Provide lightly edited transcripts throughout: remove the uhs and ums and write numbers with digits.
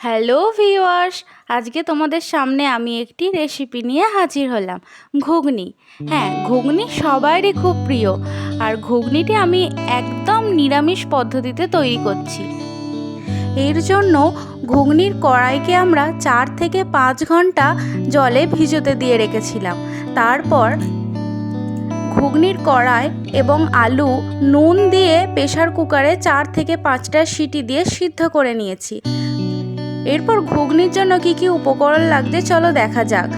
Hello viewers, আজকে তোমাদের সামনে আমি একটি রেসিপি নিয়ে হাজির হলাম। ঘুগনি। হ্যাঁ, ঘুগনি সবারই খুব প্রিয়। আর ঘুগনিটি আমি একদম নিরামিষ পদ্ধতিতে তৈরি করছি। এর জন্য ঘুগনির কড়াইকে আমরা 4 থেকে 5 ঘন্টা জলে ভিজোতে দিয়ে রেখেছিলাম। তারপর ঘুগনির কড়াই এবং আলু নুন দিয়ে প্রেসার কুকারে 4 থেকে 5টা সিটি দিয়ে সিদ্ধ করে নিয়েছি। এরপর ঘুগনির জন্য কি কি উপকরণ লাগছে চলো দেখা যাক।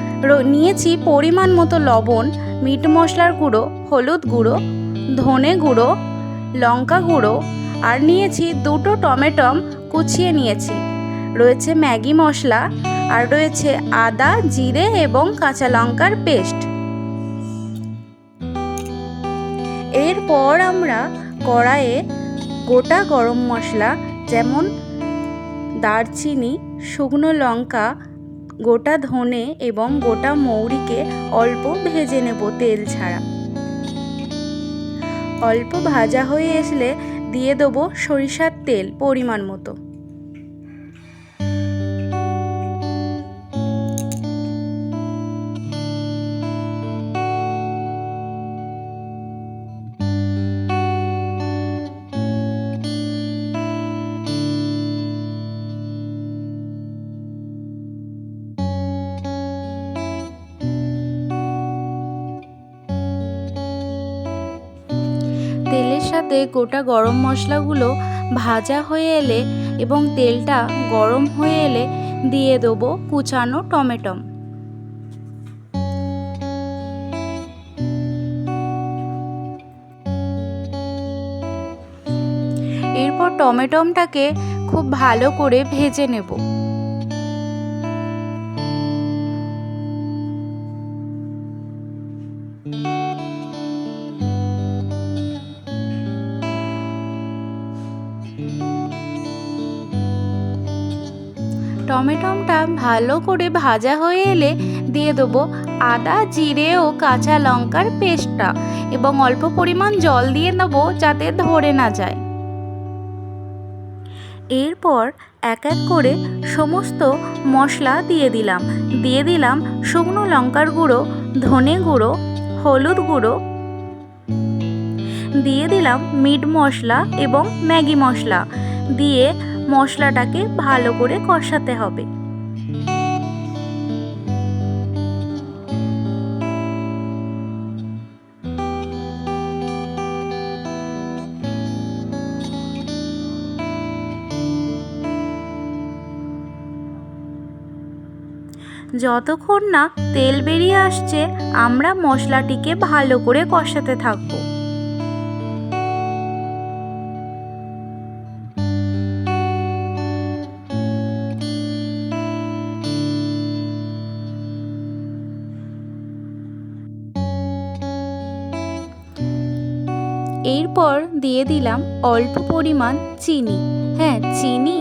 নিয়েছি পরিমাণ মতো লবণ, মিট মশলার গুঁড়ো, হলুদ গুঁড়ো, ধনে গুঁড়ো, লঙ্কা গুঁড়ো, আর নিয়েছি 2টো টমেটো কুচিয়ে নিয়েছি। রয়েছে ম্যাগি মশলা, আর রয়েছে আদা, জিরে এবং কাঁচা লঙ্কার পেস্ট। এরপর আমরা কড়াইয়ে গোটা গরম মশলা যেমন দারচিনি, শুকনো লঙ্কা, গোটা ধনে এবং গোটা মৌরিকে অল্প ভেজে নেব তেল ছাড়া। অল্প ভাজা হয়ে আসলে দিয়ে দেবো সরিষার তেল পরিমাণ মতো। তেলের সাথে গোটা গরম মশলাগুলো ভাজা হয়ে এলে এবং তেলটা গরম হয়ে এলে দিয়ে দেবো কুচানো টমেটো। এরপর টমেটোটাকে খুব ভালো করে ভেজে নেব। টমেটোটা ভালো করে ভাজা হয়ে এলে দিয়ে দেবো আদা, জিরে ও কাঁচা লঙ্কার পেস্টটা এবং অল্প পরিমাণ জল দিয়ে দেবো যাতে ধরে না যায়। এরপর এক এক করে সমস্ত মশলা দিয়ে দিলাম শুকনো লঙ্কার গুঁড়ো, ধনে গুঁড়ো, হলুদ গুঁড়ো, দিয়ে দিলাম মিট মশলা এবং ম্যাগি মশলা দিয়ে মশলাটাকে ভালো করে কষাতে হবে। যতক্ষণ না তেল বেরিয়ে আসছে আমরা মশলাটিকে ভালো করে কষাতে থাকবো। এরপর দিয়ে দিলাম অল্প পরিমাণ চিনি। হ্যাঁ, চিনি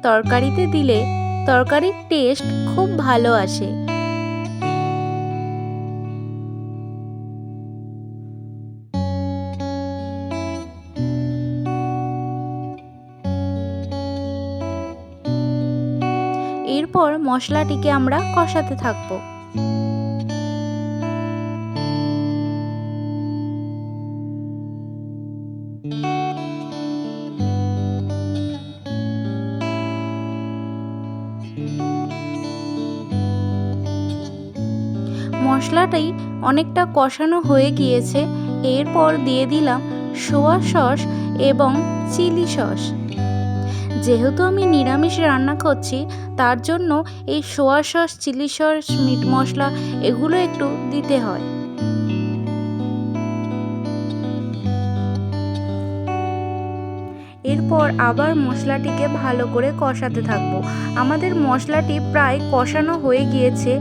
তরকারিতে দিলে তরকারির টেস্ট খুব ভালো আসে। এরপর মশলাটিকে আমরা কষাতে থাকবো। মশলাটাই অনেকটা কষানো হয়ে গিয়েছে। এরপর দিয়ে দিলাম সোয়া সস এবং চিলি সস। যেহেতু আমি নিরামিষ রান্না করছি তার জন্য এই soya sauce, chilli sauce, meat মশলা এগুলো একটু দিতে হয়। এরপর আবার মশলাটিকে ভালো করে কষাতে থাকবো। আমাদের মশলাটি প্রায় কষানো হয়ে গিয়েছে।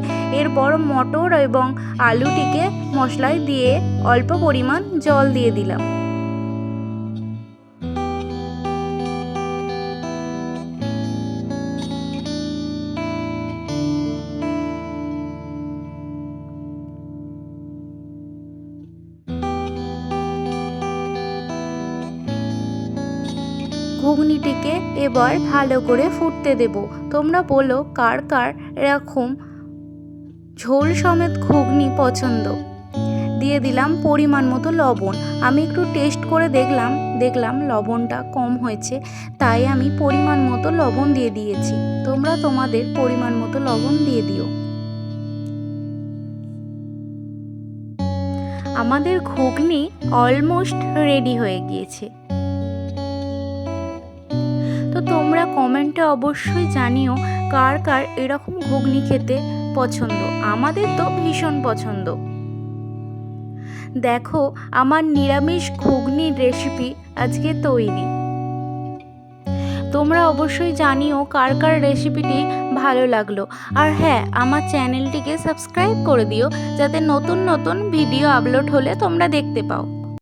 এরপর মটর এবং আলুটিকে মশলায় দিয়ে অল্প পরিমাণ জল দিয়ে দিলাম। ঘুগনিটিকে এবার ভালো করে ফুটতে দেব। তোমরা বলো কার কার এরকম ঝোল সমেত ঘুগনি পছন্দ। দিয়ে দিলাম পরিমাণ মতো লবণ। আমি একটু টেস্ট করে দেখলাম লবণটা কম হয়েছে, তাই আমি পরিমাণ মতো লবণ দিয়ে দিয়েছি। তোমরা তোমাদের পরিমাণ মতো লবণ দিয়ে দিও। আমাদের ঘুগনি অলমোস্ট রেডি হয়ে গিয়েছে। তো তোমরা কমেন্টে অবশ্যই জানিও কার কার এরকম ঘুগনি খেতে পছন্দ। আমাদের তো ভীষণ পছন্দ। দেখো আমার নিরামিষ ঘুগনির রেসিপি আজকে তৈরি। তোমরা অবশ্যই জানিও কার কার রেসিপিটি ভালো লাগলো। আর হ্যাঁ, আমার চ্যানেলটিকে সাবস্ক্রাইব করে দিও যাতে নতুন নতুন ভিডিও আপলোড হলে তোমরা দেখতে পাও।